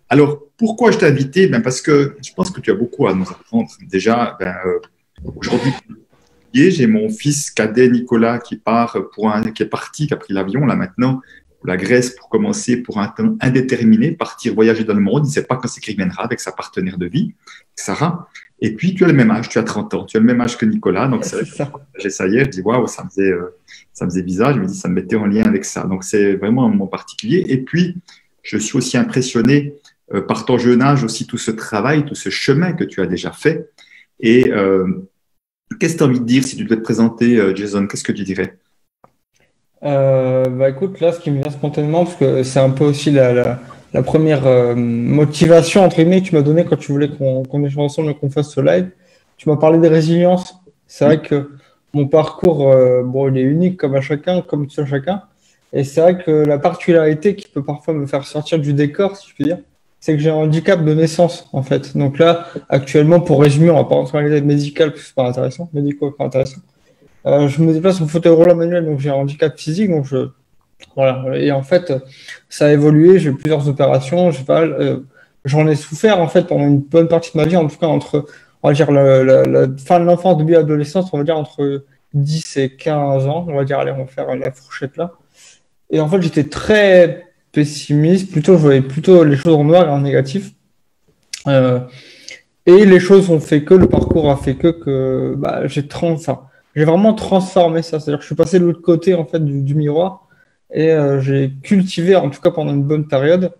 Alors, pourquoi je t'ai invité? Parce que je pense que tu as beaucoup à nous apprendre. Déjà, aujourd'hui, j'ai mon fils cadet Nicolas qui est parti, qui a pris l'avion là maintenant pour la Grèce pour commencer pour un temps indéterminé, partir voyager dans le monde. Il ne sait pas quand c'est qu'il reviendra avec sa partenaire de vie, Sarah. Et puis, tu as le même âge, tu as 30 ans, tu as le même âge que Nicolas. Donc, c'est vrai que j'ai ça hier, je dis waouh, ça me faisait bizarre. Je me dis, ça me mettait en lien avec ça. Donc, c'est vraiment un moment particulier. Et puis, je suis aussi impressionné par ton jeune âge, aussi tout ce travail, tout ce chemin que tu as déjà fait. Et qu'est-ce que tu as envie de dire si tu devais te présenter, Jason? Qu'est-ce que tu dirais? Écoute, là, ce qui me vient spontanément, parce que c'est un peu aussi la première motivation, entre guillemets, que tu m'as donné quand tu voulais qu'on échange ensemble et qu'on fasse ce live. Tu m'as parlé de résilience. C'est vrai que mon parcours, bon, il est unique comme à chacun, comme tout à chacun. Et c'est vrai que la particularité qui peut parfois me faire sortir du décor, si je puis dire, c'est que j'ai un handicap de naissance, en fait. Donc là, actuellement, pour résumer, on va pas rentrer dans les détails médicaux, parce que c'est pas intéressant, médicaux, pas intéressant. Je me déplace en fauteuil roulant manuel, donc j'ai un handicap physique, voilà. Et en fait, ça a évolué. J'ai eu plusieurs opérations. J'en ai souffert en fait pendant une bonne partie de ma vie, en tout cas entre, on va dire la fin de l'enfance, début de l'adolescence, on va dire entre 10 et 15 ans. On va dire, allez, on va faire la fourchette là. Et en fait, j'étais très pessimiste. Plutôt, je voyais plutôt les choses en noir et en négatif. Euh, et les choses ont fait que le parcours a fait que j'ai vraiment transformé ça. C'est-à-dire que je suis passé de l'autre côté en fait du miroir et j'ai cultivé, en tout cas pendant une bonne période,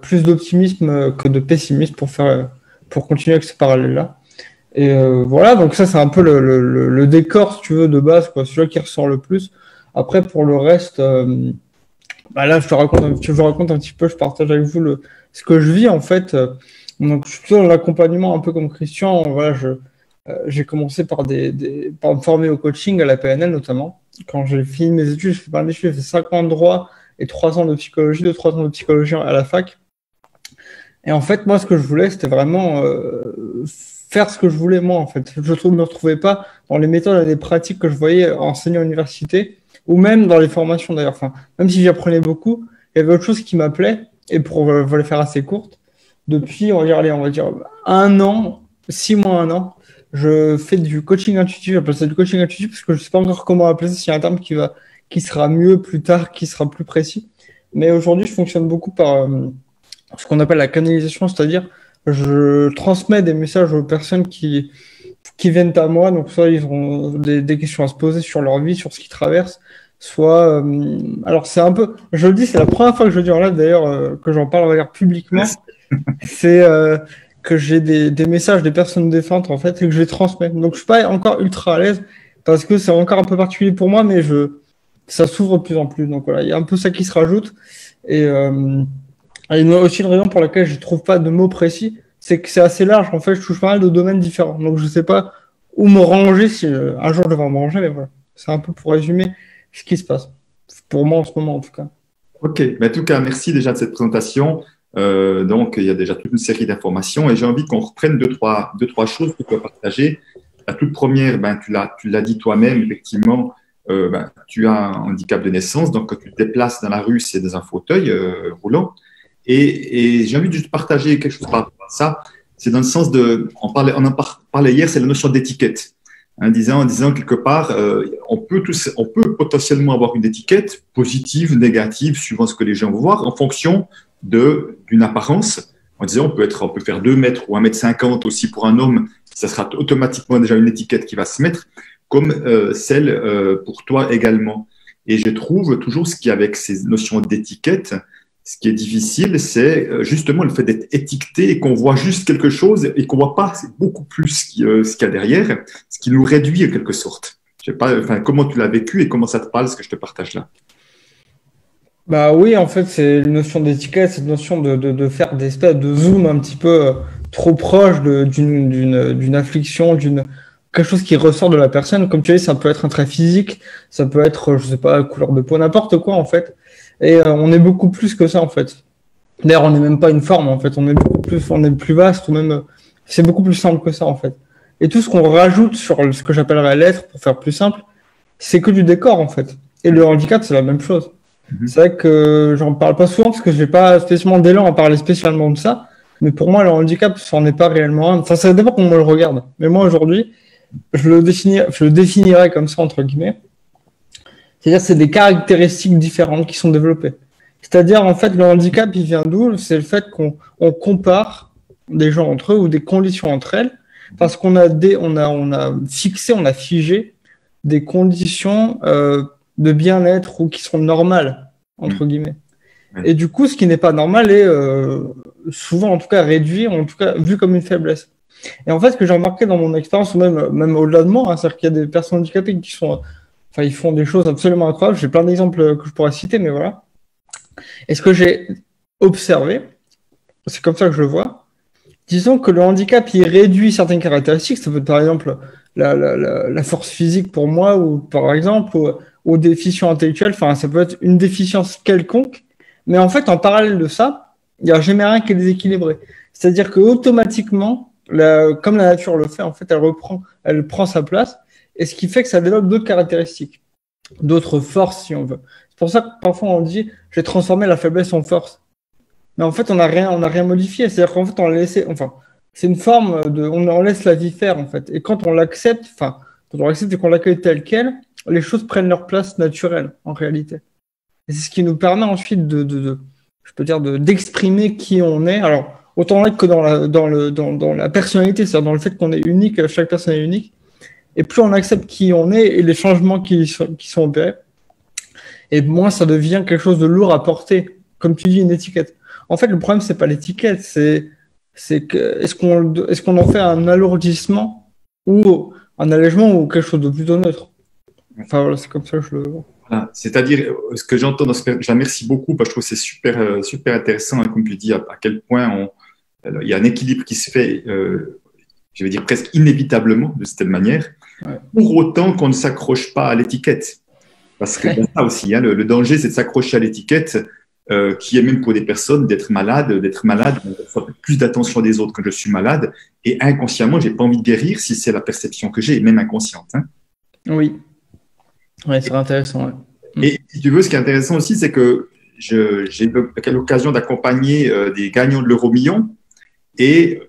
plus d'optimisme que de pessimisme pour continuer avec ce parallèle-là. Et voilà, donc ça c'est un peu le décor, si tu veux, de base, quoi, celui qui ressort le plus. Après, pour le reste, là je vous raconte un petit peu, je partage avec vous ce que je vis en fait. Donc je suis plutôt dans l'accompagnement un peu comme Christian. Voilà, j'ai commencé par me former au coaching à la PNL notamment. Quand j'ai fini mes études, je fais pas d'études, j'ai fait 5 ans de droit et 3 ans de psychologie, 3 ans de psychologie à la fac. Et en fait, moi, ce que je voulais, c'était vraiment faire ce que je voulais moi, en fait. Je ne me retrouvais pas dans les méthodes et les pratiques que je voyais enseigner à l'université ou même dans les formations d'ailleurs. Enfin, même si j'apprenais beaucoup, il y avait autre chose qui m'appelait. Et pour les faire assez courte, depuis, on va dire 1 an, 6 mois, 1 an, je fais du coaching intuitif. J'appelle ça du coaching intuitif parce que je ne sais pas encore comment appeler ça. S'il y a un terme qui sera mieux plus tard, qui sera plus précis. Mais aujourd'hui, je fonctionne beaucoup par ce qu'on appelle la canalisation, c'est-à-dire je transmets des messages aux personnes qui viennent à moi. Donc, soit ils ont des questions à se poser sur leur vie, sur ce qu'ils traversent, soit. Alors, c'est un peu. Je le dis, c'est la première fois que je le dis en live d'ailleurs, que j'en parle, on va dire, publiquement. C'est que j'ai des messages des personnes défuntes, en fait, et que je les transmets. Donc, je suis pas encore ultra à l'aise parce que c'est encore un peu particulier pour moi, mais ça s'ouvre de plus en plus. Donc, voilà, il y a un peu ça qui se rajoute. Et. Et aussi une raison pour laquelle je ne trouve pas de mots précis, c'est que c'est assez large. En fait, je touche pas mal de domaines différents. Donc, je ne sais pas où me ranger si un jour je devrais me ranger, mais voilà. C'est un peu pour résumer ce qui se passe. Pour moi en ce moment, en tout cas. Ok, en tout cas, merci déjà de cette présentation. Donc, il y a déjà toute une série d'informations et j'ai envie qu'on reprenne deux, trois choses que tu as partagées. La toute première, tu l'as dit toi-même, effectivement, tu as un handicap de naissance, donc quand tu te déplaces dans la rue, c'est dans un fauteuil roulant. Et j'ai envie de te partager quelque chose par rapport à ça. C'est dans le sens on en parlait hier, c'est la notion d'étiquette. En disant quelque part, on peut potentiellement avoir une étiquette positive, négative, suivant ce que les gens vont voir, en fonction d'une apparence. En disant, on peut faire 2 mètres ou 1,50 m aussi pour un homme, ça sera automatiquement déjà une étiquette qui va se mettre, comme celle pour toi également. Et je trouve toujours ce qui, avec ces notions d'étiquette, ce qui est difficile, c'est justement le fait d'être étiqueté et qu'on voit juste quelque chose et qu'on voit pas beaucoup plus ce qu'il y a derrière, ce qui nous réduit en quelque sorte. Je sais pas, comment tu l'as vécu et comment ça te parle, ce que je te partage là. Bah oui, en fait, c'est une notion d'étiquette, cette notion de faire des espèces de zoom un petit peu trop proche d'une affliction, quelque chose qui ressort de la personne. Comme tu dis, ça peut être un trait physique, ça peut être, je sais pas, couleur de peau, n'importe quoi en fait. Et on est beaucoup plus que ça en fait. D'ailleurs, on n'est même pas une forme en fait. On est plus vaste ou même, c'est beaucoup plus simple que ça en fait. Et tout ce qu'on rajoute sur ce que j'appellerais l'être, pour faire plus simple, c'est que du décor en fait. Et le handicap, c'est la même chose. C'est vrai que j'en parle pas souvent parce que j'ai pas spécialement d'élan à parler spécialement de ça. Mais pour moi, le handicap, c'en est pas réellement un. Enfin, ça dépend comment on le regarde. Mais moi, aujourd'hui, je le définirais comme ça, entre guillemets. C'est-à-dire, c'est des caractéristiques différentes qui sont développées. C'est-à-dire, en fait, le handicap, il vient d'où? C'est le fait qu'on compare des gens entre eux ou des conditions entre elles parce qu'on a on a figé des conditions de bien-être ou qui sont normales, entre guillemets. Et du coup, ce qui n'est pas normal est souvent, en tout cas, réduit, en tout cas, vu comme une faiblesse. Et en fait, ce que j'ai remarqué dans mon expérience, ou même au-delà de moi, hein, c'est-à-dire qu'il y a des personnes handicapées qui sont, enfin, ils font des choses absolument incroyables. J'ai plein d'exemples que je pourrais citer, mais voilà. Et ce que j'ai observé, c'est comme ça que je le vois, disons que le handicap, il réduit certaines caractéristiques. Ça peut être, par exemple, la force physique pour moi, ou par exemple, aux déficiences intellectuelles. Enfin, ça peut être une déficience quelconque. Mais en fait, en parallèle de ça, il n'y a jamais rien qui est déséquilibré. C'est-à-dire que automatiquement, comme la nature le fait, en fait, elle prend sa place. Et ce qui fait que ça développe d'autres caractéristiques, d'autres forces, si on veut. C'est pour ça que parfois on dit, j'ai transformé la faiblesse en force. Mais en fait, on n'a rien modifié. C'est-à-dire qu'en fait, on l'a laissé. Enfin, c'est une forme on laisse la vie faire, en fait. Et quand on l'accepte, et qu'on l'accueille tel quel, les choses prennent leur place naturelle, en réalité. Et c'est ce qui nous permet ensuite je peux dire, d'exprimer qui on est. Alors, autant être que dans la personnalité, c'est-à-dire dans le fait qu'on est unique, chaque personne est unique. Et plus on accepte qui on est et les changements qui sont opérés, et moins ça devient quelque chose de lourd à porter. Comme tu dis, une étiquette. En fait, le problème, c'est pas l'étiquette, c'est que est-ce qu'on en fait un alourdissement ou un allègement ou quelque chose de plutôt neutre. Enfin, voilà, c'est comme ça que je le vois. Voilà. C'est-à-dire, ce que j'entends dans je la remercie beaucoup parce que je trouve que c'est super intéressant, hein, comme tu dis, à quel point il y a un équilibre qui se fait, je vais dire presque inévitablement de cette manière, pour autant qu'on ne s'accroche pas à l'étiquette. Parce que c'est ça aussi, hein, le danger, c'est de s'accrocher à l'étiquette, qui est même pour des personnes d'être malade, plus d'attention des autres quand je suis malade, et inconsciemment, j'ai pas envie de guérir si c'est la perception que j'ai, même inconsciente. Hein. Oui. Ouais, c'est intéressant. Ouais. Et si tu veux, ce qui est intéressant aussi, c'est que j'ai eu l'occasion d'accompagner des gagnants de l'euro-million et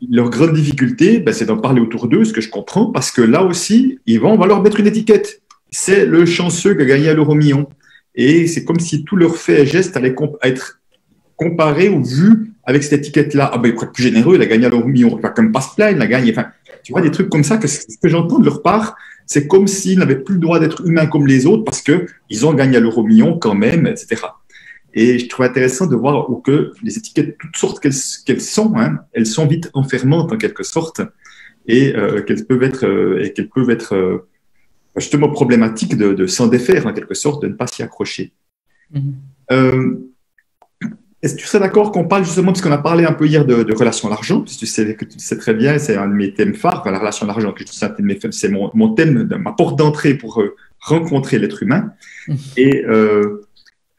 leur grande difficulté, c'est d'en parler autour d'eux, ce que je comprends, parce que là aussi, on va leur mettre une étiquette. C'est le chanceux qui a gagné à l'euro-million. Et c'est comme si tous leurs faits et gestes allaient être comparés ou vus avec cette étiquette-là. Ah ben, il pourrait être plus généreux, il a gagné à l'euro-million. Il va quand même pas se plaindre, il a gagné. Enfin, tu vois, des trucs comme ça, ce que j'entends de leur part, c'est comme s'ils n'avaient plus le droit d'être humains comme les autres parce qu'ils ont gagné à l'euro-million quand même, etc. Et je trouve intéressant de voir que les étiquettes, toutes sortes qu'elles sont, hein, elles sont vite enfermantes en quelque sorte et qu'elles peuvent être justement problématiques de s'en défaire en quelque sorte, de ne pas s'y accrocher. Est-ce que tu serais d'accord qu'on parle justement, puisqu'on a parlé un peu hier de relation à l'argent, puisque tu sais très bien, c'est un de mes thèmes phares, la relation à l'argent, c'est mon thème, ma porte d'entrée pour rencontrer l'être humain. Et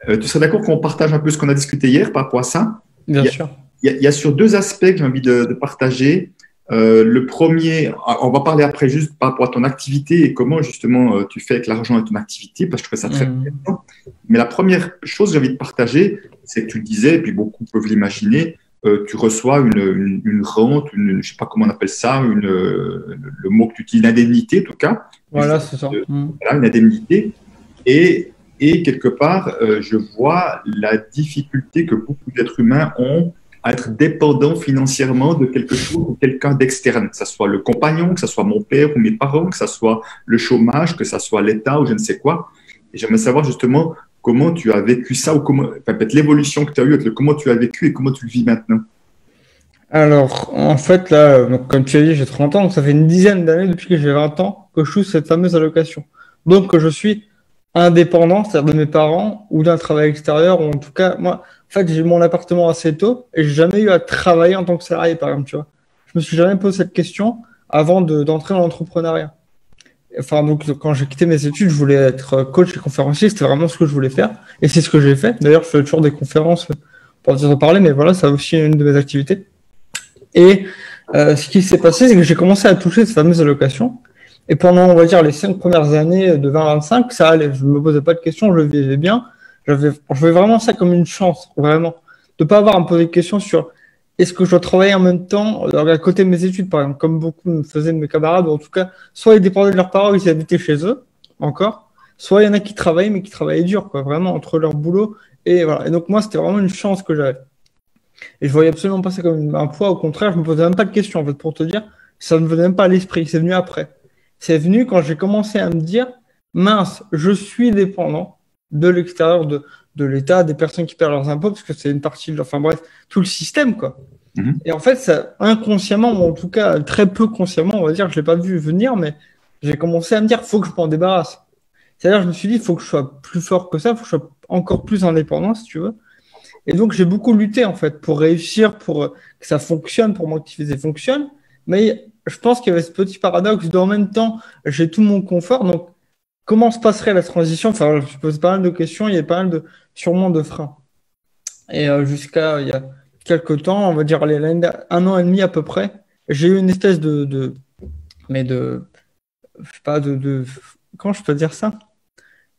tu serais d'accord qu'on partage un peu ce qu'on a discuté hier par rapport à ça? Bien sûr. Il y a sur deux aspects que j'ai envie de partager. Le premier, on va parler après juste par rapport à ton activité et comment justement tu fais avec l'argent et ton activité, parce que je trouve ça très intéressant. Mais la première chose que j'ai envie de partager, c'est que tu le disais, et puis beaucoup peuvent l'imaginer, tu reçois une rente, je ne sais pas comment on appelle ça, le mot que tu utilises, une indemnité en tout cas. Voilà, c'est ça. Voilà, une indemnité. Et quelque part, je vois la difficulté que beaucoup d'êtres humains ont à être dépendants financièrement de quelque chose ou quelqu'un d'externe, que ce soit le compagnon, que ce soit mon père ou mes parents, que ce soit le chômage, que ce soit l'État ou je ne sais quoi. Et j'aimerais savoir justement comment tu as vécu ça ou peut-être l'évolution que tu as eue, comment tu as vécu et comment tu le vis maintenant. Alors, en fait, là, donc, comme tu as dit, j'ai 30 ans, donc ça fait une dizaine d'années depuis que j'ai 20 ans que je touche cette fameuse allocation. Donc, que je suis indépendant, c'est-à-dire de mes parents ou d'un travail extérieur, ou en tout cas, moi, en fait, j'ai eu mon appartement assez tôt et j'ai jamais eu à travailler en tant que salarié, par exemple, tu vois. Je me suis jamais posé cette question avant d'entrer dans l'entrepreneuriat. Enfin, donc, quand j'ai quitté mes études, je voulais être coach et conférencier, c'était vraiment ce que je voulais faire et c'est ce que j'ai fait. D'ailleurs, je fais toujours des conférences pour en parler, mais voilà, c'est aussi une de mes activités. Et ce qui s'est passé, c'est que j'ai commencé à toucher cette fameuse allocation. Et pendant, on va dire, les 5 premières années de 20-25, ça allait. Je ne me posais pas de questions, je vivais bien. Je voyais vraiment ça comme une chance, vraiment. De pas avoir à me poser de questions sur est-ce que je dois travailler en même temps, à côté de mes études, par exemple, comme beaucoup me faisaient de mes camarades, ou en tout cas, soit ils dépendaient de leurs parents, ils habitaient chez eux, encore, soit il y en a qui travaillaient, mais qui travaillaient dur, quoi, vraiment, entre leur boulot. Et voilà. Et donc, moi, c'était vraiment une chance que j'avais. Et je voyais absolument pas ça comme un poids. Au contraire, je me posais même pas de questions, en fait, pour te dire. Ça ne venait même pas à l'esprit. C'est venu après. C'est venu quand j'ai commencé à me dire, mince, je suis dépendant de l'extérieur, de l'État, des personnes qui perdent leurs impôts, parce que c'est une partie de, enfin bref, tout le système, quoi. Et en fait, ça, inconsciemment, ou en tout cas très peu consciemment, on va dire, je l'ai pas vu venir, mais j'ai commencé à me dire, faut que je m'en débarrasse. C'est-à-dire, je me suis dit, il faut que je sois plus fort que ça, il faut que je sois encore plus indépendant, si tu veux. Et donc, j'ai beaucoup lutté, en fait, pour réussir, pour que ça fonctionne, pour moi, que ça fonctionne. Mais je pense qu'il y avait ce petit paradoxe de, en même temps, j'ai tout mon confort. Donc, comment se passerait la transition? Enfin, je pose pas mal de questions, il y a pas mal de, sûrement de freins. Et jusqu'à il y a quelques temps, on va dire un an et demi à peu près, j'ai eu une espèce mais je sais pas, comment je peux dire ça?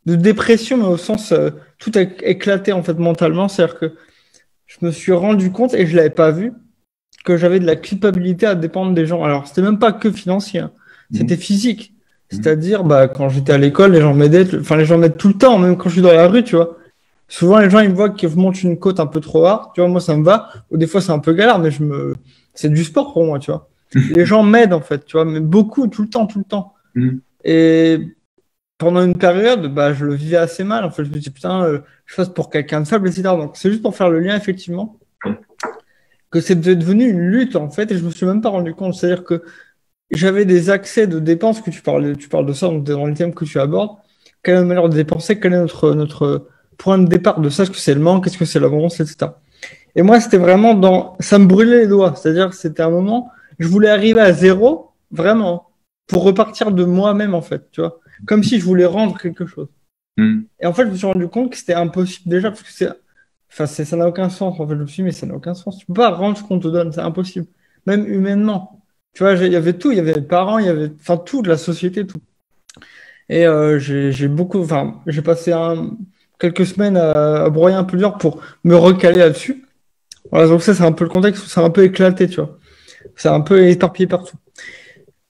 De dépression, mais au sens, tout a éclaté en fait mentalement. C'est-à-dire que je me suis rendu compte, et je l'avais pas vu, que j'avais de la culpabilité à dépendre des gens. Alors, c'était même pas que financier, hein. C'était physique. C'est-à-dire, bah, quand j'étais à l'école, les gens m'aidaient, enfin, les gens m'aident tout le temps, même quand je suis dans la rue, tu vois. Souvent, les gens, ils me voient qu'ils montent une côte un peu trop hard, tu vois, moi, ça me va. Ou des fois, c'est un peu galère, mais c'est du sport pour moi, tu vois. Les gens m'aident, en fait, tu vois, mais beaucoup, tout le temps, tout le temps. Et pendant une période, bah, je le vivais assez mal. En fait, je me disais, putain, je fasse pour quelqu'un de faible, etc. Donc, c'est juste pour faire le lien, effectivement, que c'est devenu une lutte, en fait, et je me suis même pas rendu compte. C'est-à-dire que j'avais des accès de dépenses, que tu parles de ça dans le thème que tu abordes. Quelle est la manière de dépenser? Quel est notre point de départ de ça? Est-ce que c'est le manque? Est-ce que c'est l'abondance, etc. Et moi, c'était vraiment ça me brûlait les doigts. C'est-à-dire, c'était un moment, je voulais arriver à zéro, vraiment, pour repartir de moi-même, en fait, tu vois. Comme si je voulais rendre quelque chose. Et en fait, je me suis rendu compte que c'était impossible déjà, parce que ça n'a aucun sens. En fait, je me suis dit, mais ça n'a aucun sens. Tu peux pas rendre ce qu'on te donne, c'est impossible. Même humainement. Tu vois, il y avait tout, il y avait les parents, il y avait, enfin, tout, de la société, tout. Et j'ai passé quelques semaines à broyer un peu dur pour me recaler là-dessus. Voilà, donc ça, c'est un peu le contexte où ça a un peu éclaté, tu vois. C'est un peu éparpillé partout.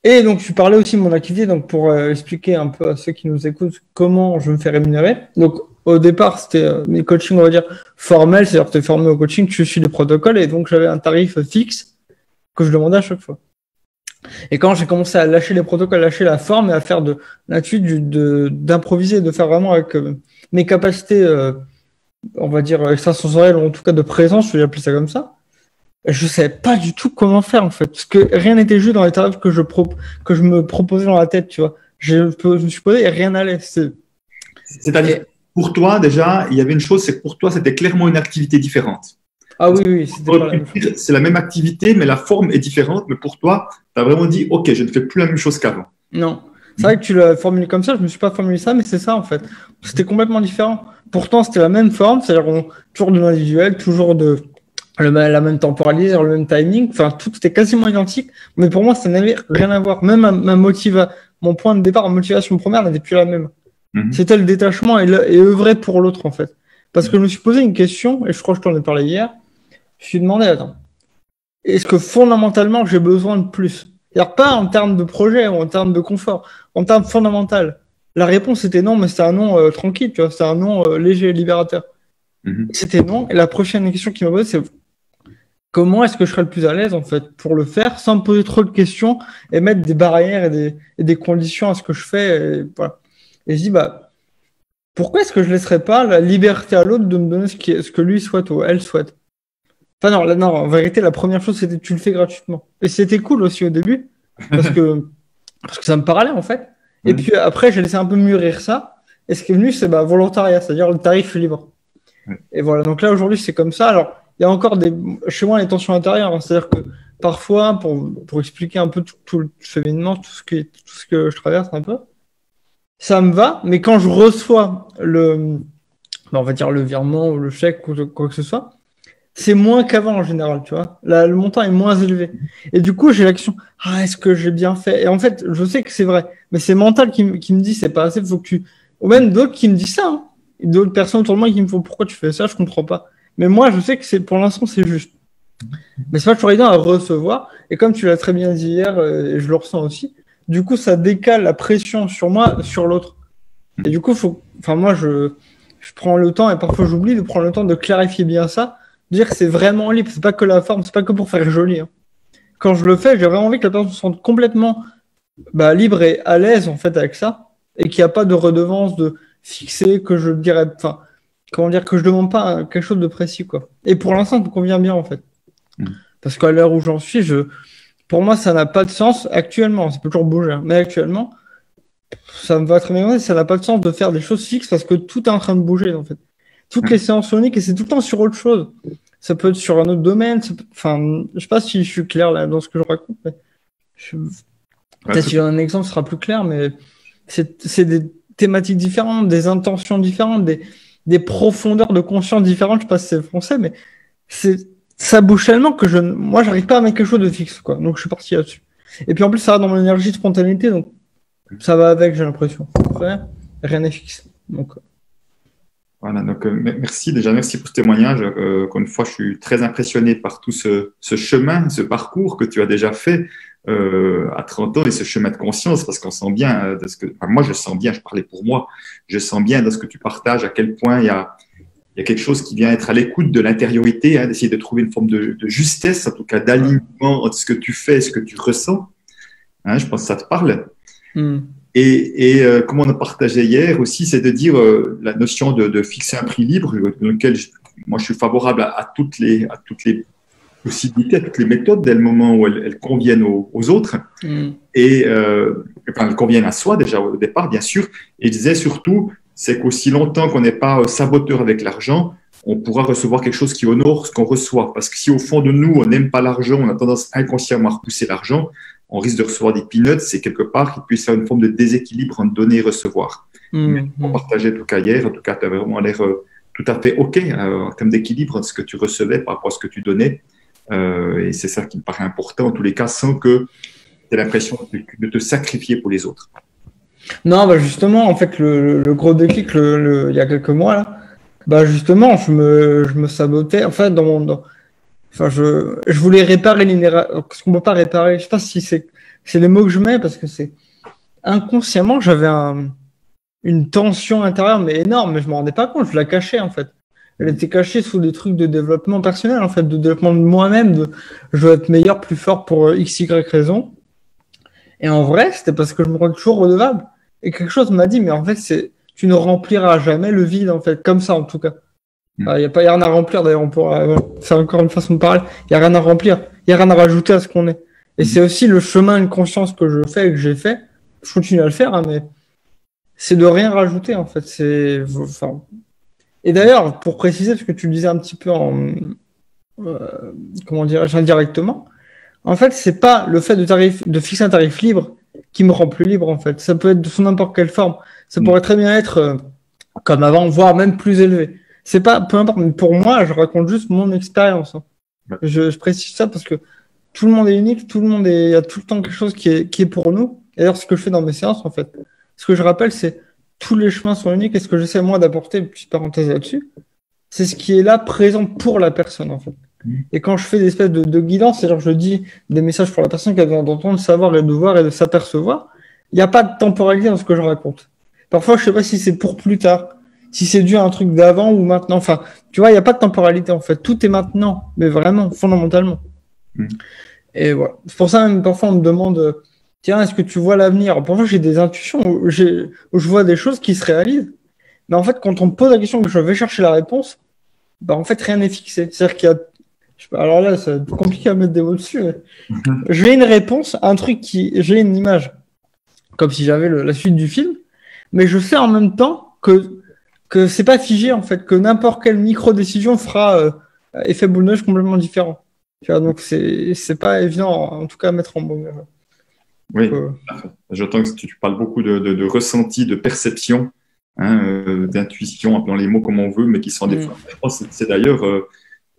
Et donc, je parlais aussi de mon activité, donc pour expliquer un peu à ceux qui nous écoutent comment je me fais rémunérer. Donc, au départ, c'était mes coachings, on va dire, formels, c'est-à-dire que tu es formé au coaching, tu suis les protocoles, et donc j'avais un tarif fixe que je demandais à chaque fois. Et quand j'ai commencé à lâcher les protocoles, lâcher la forme et à faire d'improviser, de faire vraiment avec mes capacités, on va dire, extrasensorielles, ou en tout cas de présence, je vais appeler ça comme ça, je ne savais pas du tout comment faire, en fait. Parce que rien n'était juste dans les tarifs que je me proposais dans la tête, tu vois. Je me suis posé et rien n'allait. C'est-à-dire, pour toi, déjà, il y avait une chose, c'est que pour toi, c'était clairement une activité différente. Ah oui, c'était pas la même chose. C'est la même activité, mais la forme est différente. Mais pour toi, tu as vraiment dit, OK, je ne fais plus la même chose qu'avant. Non. C'est vrai que tu l'as formulé comme ça, je ne me suis pas formulé ça, mais c'est ça, en fait. C'était complètement différent. Pourtant, c'était la même forme, c'est-à-dire toujours de l'individuel, toujours la même temporalité, le même timing, enfin, tout était quasiment identique. Mais pour moi, ça n'avait rien à voir. Même mon point de départ, ma motivation première n'était plus la même. C'était le détachement et œuvrer pour l'autre, en fait. Parce que je me suis posé une question, et je crois que je t'en ai parlé hier. Je me suis demandé, attends, est-ce que fondamentalement j'ai besoin de plus? C'est-à-dire pas en termes de projet ou en termes de confort, en termes fondamental. La réponse était non, mais c'était un non tranquille, tu vois, c'était un non léger, libérateur. C'était non. Et la prochaine question qui m'a posée, c'est comment est-ce que je serais le plus à l'aise en fait pour le faire sans me poser trop de questions et mettre des barrières et des conditions à ce que je fais. Et, voilà. Et je dis, bah, pourquoi est-ce que je ne laisserais pas la liberté à l'autre de me donner ce que lui souhaite ou elle souhaite? Enfin non, en vérité, la première chose, c'était tu le fais gratuitement. Et c'était cool aussi au début, parce que ça me parlait en fait. Et puis après, j'ai laissé un peu mûrir ça. Et ce qui est venu, c'est volontariat, c'est-à-dire le tarif libre. Et voilà, donc là, aujourd'hui, c'est comme ça. Alors, il y a encore chez moi, les tensions intérieures. Hein. C'est-à-dire que parfois, pour expliquer un peu tout le cheminement, tout ce que je traverse un peu, ça me va. Mais quand je reçois on va dire le virement ou le chèque ou quoi que ce soit, c'est moins qu'avant en général, tu vois. Là, le montant est moins élevé. Et du coup, j'ai l'action, est-ce que j'ai bien fait? Et en fait, je sais que c'est vrai, mais c'est mental qui me dit, c'est pas assez, faut que tu... Ou même d'autres qui me disent ça, hein. d'autres personnes autour de moi qui me font pourquoi tu fais ça, je comprends pas. Mais moi, je sais que pour l'instant, c'est juste. Mais c'est pas toujours évident à recevoir. Et comme tu l'as très bien dit hier, et je le ressens aussi, du coup, ça décale la pression sur moi, sur l'autre. Et du coup, moi, je prends le temps, et parfois j'oublie de prendre le temps de clarifier bien ça, de dire que c'est vraiment libre, c'est pas que la forme, c'est pas que pour faire joli. Hein. Quand je le fais, j'ai vraiment envie que la personne se sente complètement libre et à l'aise en fait avec ça, et qu'il n'y a pas de redevance de fixer, que je dirais, enfin, comment dire, que je demande pas quelque chose de précis, quoi. Et pour l'instant, ça me convient bien en fait. Parce qu'à l'heure où j'en suis, pour moi, ça n'a pas de sens actuellement. Ça peut toujours bouger, hein, mais actuellement, ça me va très bien. Ça n'a pas de sens de faire des choses fixes parce que tout est en train de bouger en fait. Toutes les séances soniques et c'est tout le temps sur autre chose. Ça peut être sur un autre domaine. Enfin, je sais pas si je suis clair là dans ce que je raconte. Mais peut-être si j'ai un exemple, ce sera plus clair. Mais c'est des thématiques différentes, des intentions différentes, des profondeurs de conscience différentes. Je sais pas si c'est français, mais ça bouge tellement que moi, j'arrive pas à mettre quelque chose de fixe, quoi. Donc, je suis parti là-dessus. Et puis, en plus, ça va dans mon énergie de spontanéité, donc ça va avec, j'ai l'impression. Après, rien n'est fixe. Donc, voilà, donc merci pour ce témoignage. Encore une fois, je suis très impressionné par tout ce chemin, ce parcours que tu as déjà fait à 30 ans et ce chemin de conscience, parce qu'on sent bien moi je sens bien, je parlais pour moi, je sens bien dans ce que tu partages à quel point il y a quelque chose qui vient être à l'écoute de l'intériorité, hein, d'essayer de trouver une forme de justesse, en tout cas d'alignement entre ce que tu fais et ce que tu ressens. Hein, je pense que ça te parle. Et comme on a partagé hier aussi, c'est de dire la notion de fixer un prix libre, dans lequel moi je suis favorable à toutes les possibilités, à toutes les méthodes, dès le moment où elles conviennent aux autres, et elles conviennent à soi déjà au départ, bien sûr. Et je disais surtout, c'est qu'aussi longtemps qu'on n'est pas saboteur avec l'argent, on pourra recevoir quelque chose qui honore ce qu'on reçoit. Parce que si au fond de nous, on n'aime pas l'argent, on a tendance inconsciemment à repousser l'argent, on risque de recevoir des peanuts, c'est quelque part qu'il puisse y avoir une forme de déséquilibre entre donner et recevoir. On partageait tout cas hier, en tout cas, tu as vraiment l'air tout à fait OK en termes d'équilibre entre ce que tu recevais par rapport à ce que tu donnais. Et c'est ça qui me paraît important, en tous les cas, sans que tu aies l'impression de te sacrifier pour les autres. Non, justement, en fait, le gros déclic il y a quelques mois, là, justement, je me sabotais. En fait, je voulais réparer ce qu'on ne peut pas réparer. Je ne sais pas si c'est les mots que je mets, parce que c'est inconsciemment, j'avais une tension intérieure, mais énorme, mais je ne me rendais pas compte, je la cachais, en fait. Elle était cachée sous des trucs de développement personnel, en fait, de développement de moi-même, je veux être meilleur, plus fort pour X, Y raison. Et en vrai, c'était parce que je me rends toujours redevable. Et quelque chose m'a dit, mais en fait, tu ne rempliras jamais le vide, en fait, comme ça, en tout cas. Il n'y a rien à remplir, d'ailleurs, c'est encore une façon de parler. Il n'y a rien à remplir. Il n'y a rien à rajouter à ce qu'on est. Et c'est aussi le chemin de conscience que je fais et que j'ai fait. Je continue à le faire, hein, mais c'est de rien rajouter, en fait. Et d'ailleurs, pour préciser, parce que tu le disais un petit peu comment dirais-je, indirectement, en fait, c'est pas le fait de fixer un tarif libre qui me rend plus libre, en fait. Ça peut être sous n'importe quelle forme. Ça pourrait très bien être comme avant, voire même plus élevé. C'est pas, peu importe, mais pour moi, je raconte juste mon expérience. Hein. Je précise ça parce que tout le monde est unique, il y a tout le temps quelque chose qui est pour nous. Et d'ailleurs, ce que je fais dans mes séances, en fait, ce que je rappelle, c'est tous les chemins sont uniques et ce que j'essaie, moi, d'apporter, une petite parenthèse là-dessus, c'est ce qui est là, présent pour la personne, en fait. Et quand je fais des espèces de guidance, c'est-à-dire que je dis des messages pour la personne qui a besoin d'entendre, de savoir et de voir et de s'apercevoir, il n'y a pas de temporalité dans ce que je raconte. Parfois, je sais pas si c'est pour plus tard, si c'est dû à un truc d'avant ou maintenant. Enfin, tu vois, il n'y a pas de temporalité, en fait. Tout est maintenant, mais vraiment, fondamentalement. Et voilà. C'est pour ça, même parfois, on me demande, tiens, est-ce que tu vois l'avenir? Parfois, j'ai des intuitions où je vois des choses qui se réalisent. Mais en fait, quand on me pose la question que je vais chercher la réponse, en fait, rien n'est fixé. C'est-à-dire qu'il y a alors là, c'est compliqué à mettre des mots dessus. Mais j'ai une réponse, j'ai une image, comme si j'avais la suite du film, mais je sais en même temps que c'est pas figé, en fait, que n'importe quelle micro-décision fera effet boule de neige complètement différent. Tu vois, donc c'est pas évident, en tout cas, à mettre en mots. Oui, j'entends que tu parles beaucoup de ressenti, de perception, hein, d'intuition, appelons les mots comme on veut, mais qui sont des fois. Je pense que c'est d'ailleurs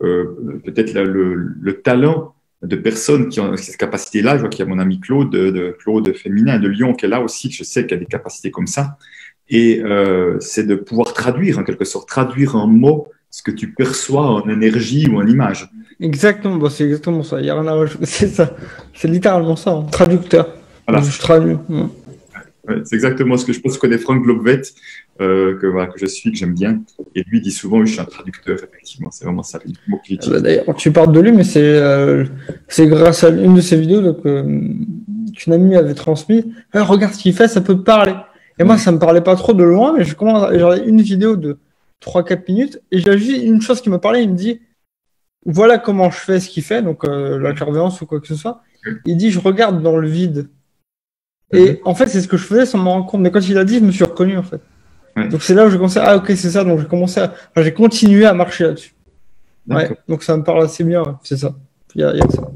peut-être le talent de personnes qui ont cette capacité-là. Je vois qu'il y a mon ami Claude, Claude Féminin de Lyon, qui est là aussi, je sais qu'il a des capacités comme ça. Et c'est de pouvoir traduire, en quelque sorte, traduire en mots ce que tu perçois en énergie ou en image. Exactement, bah, c'est exactement ça. Il y a rien à rajouter. C'est ça. C'est littéralement ça, hein. Traducteur. Voilà, Je traduis. ouais, c'est exactement ce que je pense que connais Frank Lobvet, voilà, que je suis, que j'aime bien. Et lui dit souvent, oui, je suis un traducteur, effectivement. C'est vraiment ça, le mot qu'il utilise. Bah, d'ailleurs, tu parles de lui, mais c'est grâce à une de ses vidéos donc, qu'une amie avait transmis. Ah, regarde ce qu'il fait, ça peut te parler. Et moi, ça me parlait pas trop de loin, mais j'avais une vidéo de 3-4 minutes et j'ai juste une chose qui me parlait. Il me dit voilà comment je fais ce qu'il fait, donc la clairvoyance ou quoi que ce soit. Il dit je regarde dans le vide. Et en fait, c'est ce que je faisais sans m'en rendre compte. Mais quand il a dit, je me suis reconnu en fait. Donc c'est là où j'ai commencé ah ok, c'est ça. Donc j'ai continué à marcher là-dessus. Ouais, donc ça me parle assez bien, ouais. C'est ça. Il y a ça.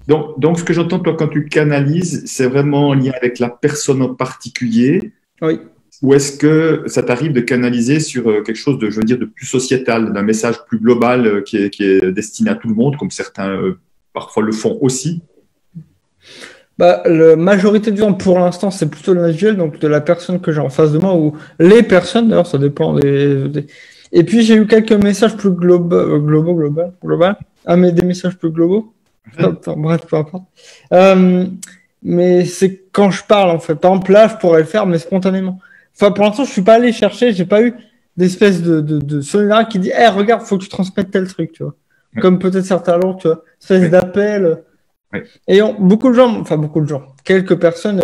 Donc, ce que j'entends, toi, quand tu canalises, c'est vraiment en lien avec la personne en particulier. Oui. Ou est-ce que ça t'arrive de canaliser sur quelque chose de, je veux dire, de plus sociétal, d'un message plus global qui est destiné à tout le monde, comme certains parfois le font aussi? Bah, la majorité du temps, pour l'instant, c'est plutôt le visuel, donc de la personne que j'ai en face de moi, ou les personnes, d'ailleurs, ça dépend Et puis, j'ai eu quelques messages plus global. Ah, mais des messages plus globaux. Enfin, bref, peu importe. Mais c'est quand je parle, en fait. Par exemple, là, je pourrais le faire, mais spontanément. Enfin, pour l'instant, je suis pas allé chercher, j'ai pas eu d'espèce de solidarité qui dit, hey, regarde, faut que tu transmettes tel truc, tu vois. Comme peut-être certains autres, tu vois. Espèce d'appel. Et beaucoup de gens, quelques personnes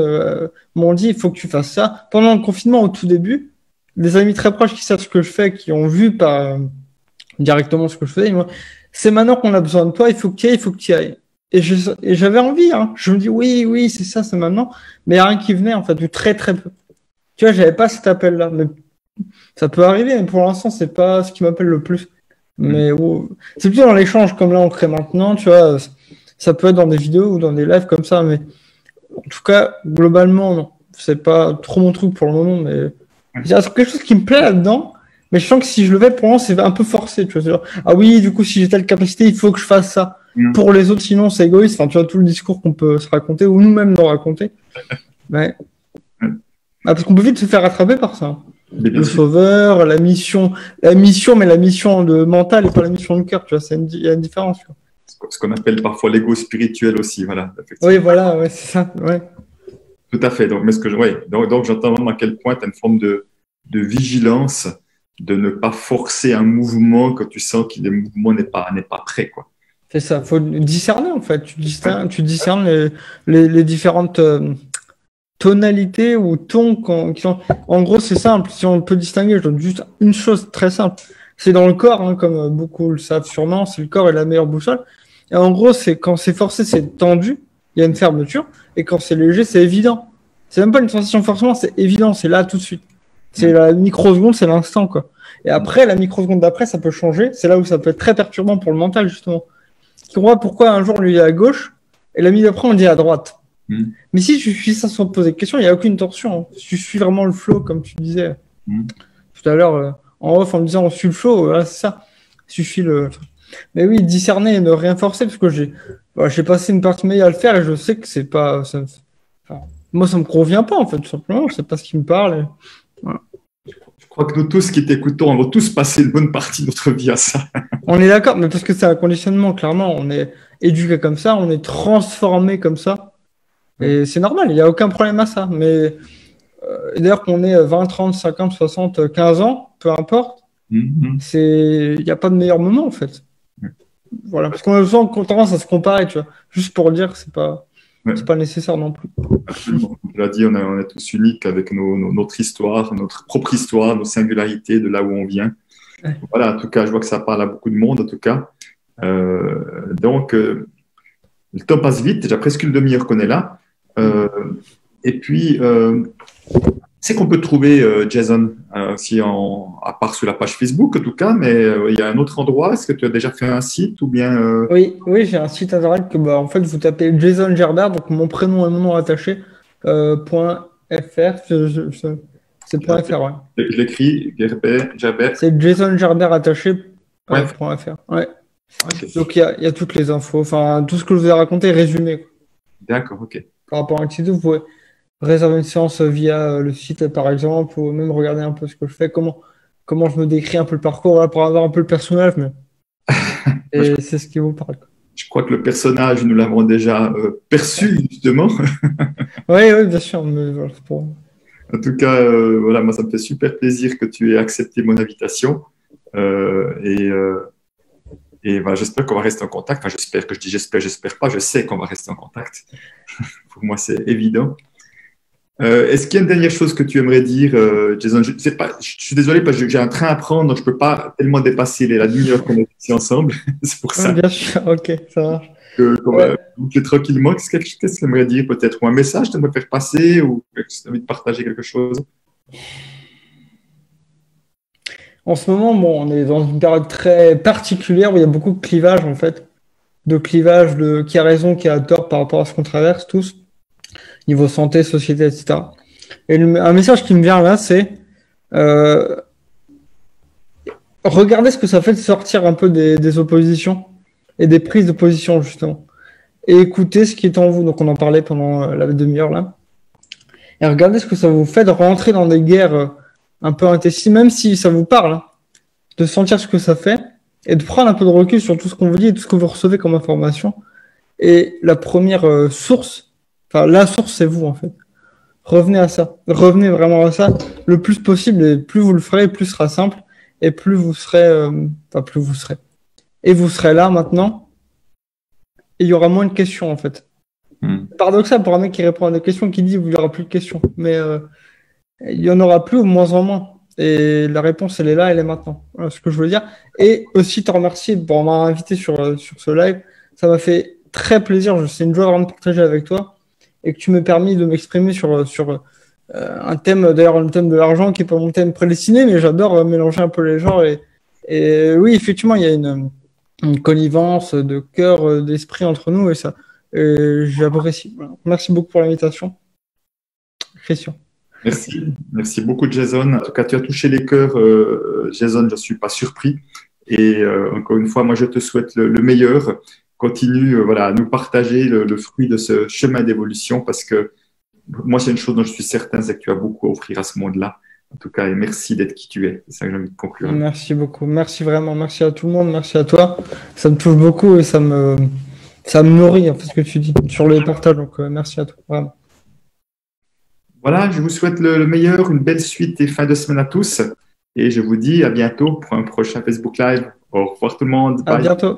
m'ont dit, il faut que tu fasses ça. Pendant le confinement, au tout début, des amis très proches qui savent ce que je fais, qui ont vu directement ce que je faisais, ils m'ont dit, c'est maintenant qu'on a besoin de toi, il faut que tu y ailles, il faut que tu y ailles. Et j'avais envie, hein. Je me dis, oui, c'est ça, c'est maintenant. Mais il n'y a rien qui venait, en fait, ou très, très peu. Tu vois, j'avais pas cet appel-là. Mais ça peut arriver, mais pour l'instant, c'est pas ce qui m'appelle le plus. Mais c'est plutôt dans l'échange, comme là, on crée maintenant, tu vois. Ça peut être dans des vidéos ou dans des lives comme ça, mais en tout cas, globalement, non. C'est pas trop mon truc pour le moment, mais il y a quelque chose qui me plaît là-dedans, mais je sens que si je le fais, pour moi, c'est un peu forcé, tu vois. Genre, ah oui, du coup, si j'ai telle capacité, il faut que je fasse ça. Pour les autres, sinon, c'est égoïste. Enfin, tu vois, tout le discours qu'on peut se raconter, ou nous-mêmes nous raconter. Mais... parce qu'on peut vite se faire rattraper par ça. Le sauveur, la mission, mais la mission de mental et pas la mission de cœur, tu vois. Il y a une différence, tu vois. Ce qu'on appelle parfois l'ego spirituel aussi, voilà. Oui, voilà, ouais, c'est ça, ouais. Tout à fait. Donc, donc j'entends vraiment à quel point tu as une forme de vigilance, de ne pas forcer un mouvement quand tu sens que le mouvement n'est pas prêt, quoi. C'est ça, il faut discerner en fait. Tu discernes les différentes tonalités ou tons qui sont. En gros, c'est simple. Si on peut distinguer, je donne juste une chose très simple. C'est dans le corps, hein, comme beaucoup le savent sûrement, c'est le corps est la meilleure boussole. Et en gros, c'est quand c'est forcé, c'est tendu, il y a une fermeture. Et quand c'est léger, c'est évident. C'est même pas une sensation forcément, c'est évident, c'est là tout de suite. C'est la microseconde, c'est l'instant, quoi. Et après, la microseconde d'après, ça peut changer. C'est là où ça peut être très perturbant pour le mental, justement. Tu vois pourquoi un jour on lui dit à gauche et la minute d'après on dit à droite. Mais si tu suis ça sans te poser de questions, il n'y a aucune tension. Hein. Si tu suis vraiment le flow, comme tu disais tout à l'heure en off, en me disant on suit le flow, voilà, c'est ça. Suffit le. Mais oui, discerner et ne rien forcer, parce que j'ai passé une partie de ma vie à le faire et je sais que c'est pas. Moi, ça me convient pas, en fait, tout simplement. C'est pas ce qui me parle. Et... Voilà. Je crois que nous tous qui t'écoutons, on va tous passer une bonne partie de notre vie à ça. On est d'accord, mais parce que c'est un conditionnement, clairement. On est éduqué comme ça, on est transformé comme ça. Et c'est normal, il n'y a aucun problème à ça. Mais d'ailleurs, qu'on ait 20, 30, 50, 60, 15 ans, peu importe, il n'y a pas de meilleur moment, en fait. Voilà, parce qu'on a souvent tendance à se comparer, tu vois. Juste pour dire que c'est pas nécessaire non plus. Absolument. Comme tu l'as dit, on est tous uniques avec notre histoire, notre propre histoire, nos singularités de là où on vient. Voilà, en tout cas, je vois que ça parle à beaucoup de monde, en tout cas. Donc, le temps passe vite, déjà presque une demi-heure qu'on est là. Et puis, c'est qu'on peut trouver Jason, à part sur la page Facebook, en tout cas, mais il y a un autre endroit. Est-ce que tu as déjà fait un site ou bien Oui, j'ai un site internet que, en fait, vous tapez Jason Gerbert, donc mon prénom et mon nom attaché, .fr. C'est .fr, ouais. Je l'écris, Gerbert. C'est Jason Gerbert attaché, .fr. Ouais. Okay. Donc, il y a toutes les infos, enfin, tout ce que je vous ai raconté résumé. D'accord, ok. Par rapport à l'activité, vous pouvez réserver une séance via le site, par exemple, ou même regarder un peu ce que je fais, comment je me décris un peu le parcours, voilà, pour avoir un peu le personnage, mais Moi, et c'est ce qui vous parle, quoi. je crois que le personnage, nous l'avons déjà perçu, justement. Oui, oui, bien sûr. Mais voilà, En tout cas, voilà, moi, ça me fait super plaisir que tu aies accepté mon invitation. Euh, et euh, et voilà, j'espère qu'on va rester en contact. Enfin, j'espère que je dis j'espère pas, je sais qu'on va rester en contact. Pour moi, c'est évident. Est-ce qu'il y a une dernière chose que tu aimerais dire, Jason? Je sais pas, je suis désolé parce que j'ai un train à prendre, donc je peux pas tellement dépasser la demi-heure qu'on est ici ensemble. C'est pour ouais, ça bien sûr, ok, ça marche. qu'on Ouais. va boucler tranquillement. Qu'est-ce que tu aimerais dire peut-être? Ou un message que tu aimerais faire passer ou que tu as envie de partager quelque chose? En ce moment, bon, on est dans une période très particulière où il y a beaucoup de clivages, en fait. De clivages de qui a raison, qui a tort par rapport à ce qu'on traverse tous, niveau santé, société, etc. Et un message qui me vient là, c'est euh, regardez ce que ça fait de sortir un peu des oppositions et des prises de position, justement. Et écoutez ce qui est en vous. Donc, on en parlait pendant la demi-heure là. Et regardez ce que ça vous fait de rentrer dans des guerres un peu intestines, même si ça vous parle, hein, de sentir ce que ça fait et de prendre un peu de recul sur tout ce qu'on vous dit et tout ce que vous recevez comme information. Et la première source, enfin, la source, c'est vous, en fait. Revenez à ça. Revenez vraiment à ça le plus possible. Et plus vous le ferez, plus ce sera simple. Et plus vous serez. Enfin, plus vous serez. Et vous serez là maintenant. Et il y aura moins de questions, en fait. Hmm. Paradoxal pour un mec qui répond à des questions, qui dit qu'il n'y aura plus de questions. Mais il y en aura plus, ou moins en moins. Et la réponse, elle est là, elle est maintenant. Voilà ce que je veux dire. Et aussi te remercier pour m'avoir invité sur ce live. Ça m'a fait très plaisir. C'est une joie vraiment de partager avec toi. Et que tu m'aies permis de m'exprimer sur un thème, d'ailleurs, le thème de l'argent qui n'est pas mon thème prédestiné, mais j'adore mélanger un peu les genres. Et oui, effectivement, il y a une connivence de cœur, d'esprit entre nous. Et ça, j'apprécie. Voilà. Merci beaucoup pour l'invitation, Christian. Merci. Merci beaucoup, Jason. En tout cas, tu as touché les cœurs, Jason, je ne suis pas surpris. Et encore une fois, moi, je te souhaite le meilleur. Continue voilà, à nous partager le fruit de ce chemin d'évolution parce que moi, c'est une chose dont je suis certain, c'est que tu as beaucoup à offrir à ce monde-là. En tout cas, et merci d'être qui tu es. C'est ça que j'ai envie de conclure. Merci beaucoup. Merci vraiment. Merci à tout le monde. Merci à toi. Ça me touche beaucoup et ça me nourrit, en fait, ce que tu dis sur les partages. Donc, merci à toi. Vraiment. Voilà, je vous souhaite le meilleur, une belle suite et fin de semaine à tous. Et je vous dis à bientôt pour un prochain Facebook Live. Au revoir tout le monde. À Bye. bientôt.